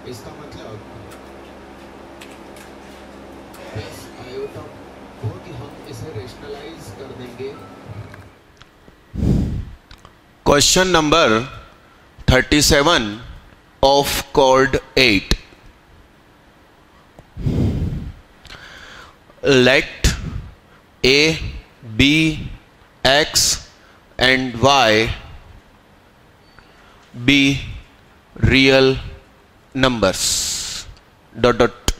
इसका मतलब plus iota वो कि हम इसे रेशनलाइज कर देंगे। Question number 37 of code 8। Let a, b, x and y be real numbers. Dot dot.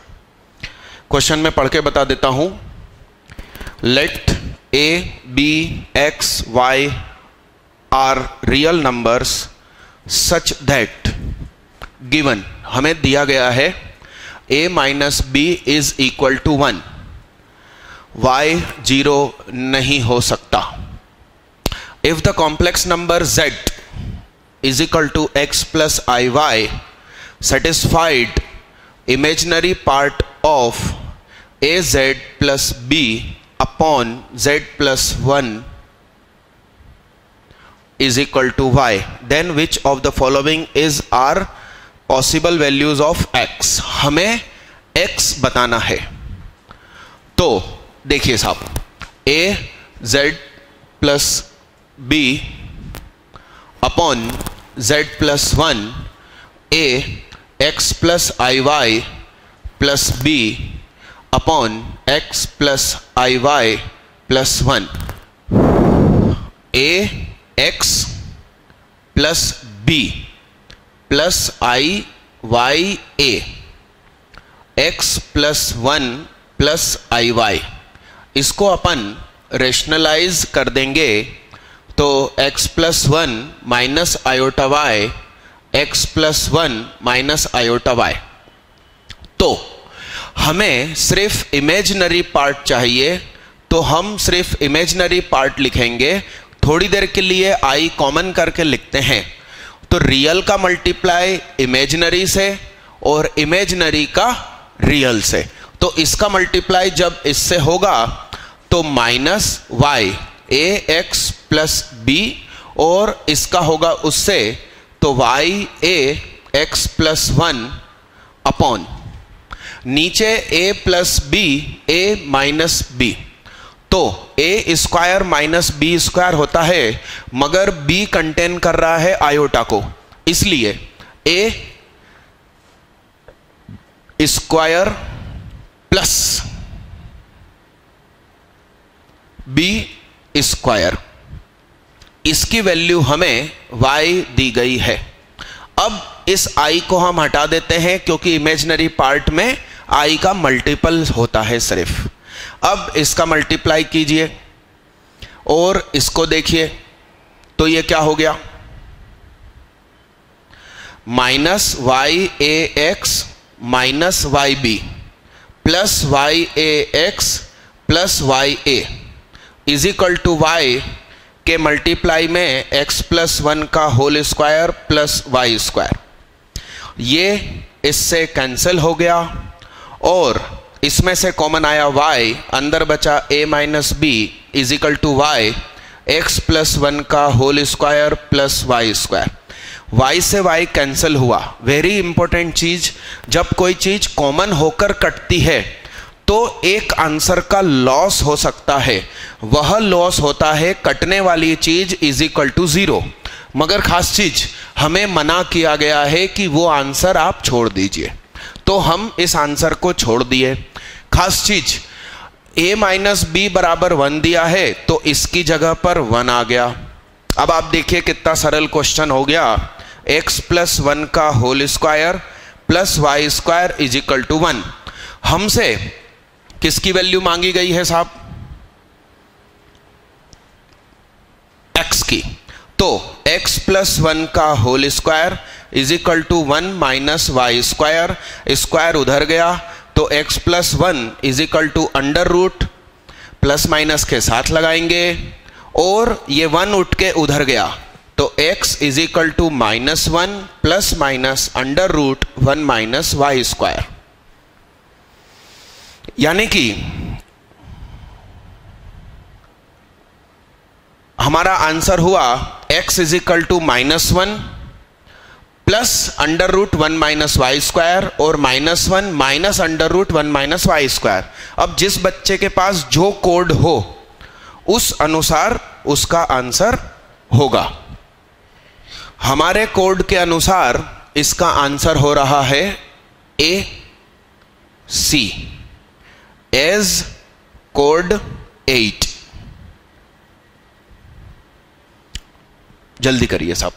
क्वेश्चन में पढ़ के बता देता हूं। Let a, b, x, y are real numbers such that given हमें दिया गया है a minus b is equal to 1, y 0 नहीं हो सकता। If the complex number z is equal to x plus iy satisfied imaginary part of az plus b upon z plus 1 is equal to y, then which of the following is are possible values of x? हमें x बताना है। तो देखिए साहब, a z plus b upon z plus 1 a x plus I Y plus b upon x plus I Y plus 1। a x plus b plus I Y a x plus 1 plus I Y, इसको अपन rationalise कर देंगे तो x plus 1 minus iota Y, x plus 1 minus iota Y. तो हमें सिर्फ imaginary part चाहिए, तो हम सिर्फ इमेजिनरी पार्ट लिखेंगे। थोड़ी देर के लिए i कॉमन करके लिखते हैं। तो रियल का मल्टीप्लाई इमेजिनरी से और इमेजिनरी का रियल से, तो इसका मल्टीप्लाई जब इससे होगा तो minus Y A X plus B, और इसका होगा उससे तो Y A X plus 1 upon नीचे a plus B A minus B. तो a square minus B square होता है, मगर b कंटेन कर रहा है आयोटा को, इसलिए a square plus b square, इसकी वैल्यू हमें y दी गई है। अब इस i को हम हटा देते हैं क्योंकि इमेजिनरी पार्ट में i का मल्टीपल होता है सिर्फ। अब इसका मल्टीप्लाई कीजिए और इसको देखिए, तो ये क्या हो गया, minus Y A X minus Y B plus Y A X plus Y A is equal to Y के मल्टीप्लाई में x प्लस 1 का whole square plus Y square, ये इससे कैंसिल हो गया और इसमें से कॉमन आया y, अंदर बचा a minus B is equal to Y X plus 1 का whole square plus Y square. y से y कैंसिल हुआ। वेरी इंपॉर्टेंट चीज, जब कोई चीज कॉमन होकर कटती है तो एक आंसर का लॉस हो सकता है, वह लॉस होता है कटने वाली चीज इज इक्वल टू 0। मगर खास चीज हमें मना किया गया है कि वो आंसर आप छोड़ दीजिए, तो हम इस आंसर को छोड़ दिए। खास चीज a माइनस बी बराबर 1 दिया है, तो इसकी जगह पर 1 आ गया। अब आप देखिए कितना सरल क्वेश्चन हो गया, x प्लस 1 का whole square plus Y square is equal to 1। हमसे किसकी वैल्यू मांगी गई है साहब, x की। तो x प्लस 1 का whole square is equal to 1 minus Y square, square उधर गया तो x plus 1 is equal to under root, plus minus के साथ लगाएंगे और ये 1 उठ के उधर गया तो x is equal to minus 1 plus minus under root 1 minus Y square. यानी कि हमारा आंसर हुआ x is equal to -1 plus under root 1 minus Y square और -1 minus under root 1 minus Y square. अब जिस बच्चे के पास जो कोड हो उस अनुसार उसका आंसर होगा। हमारे कोड के अनुसार इसका आंसर हो रहा है ए सी एज कोड 8। जल्दी करिए साहब।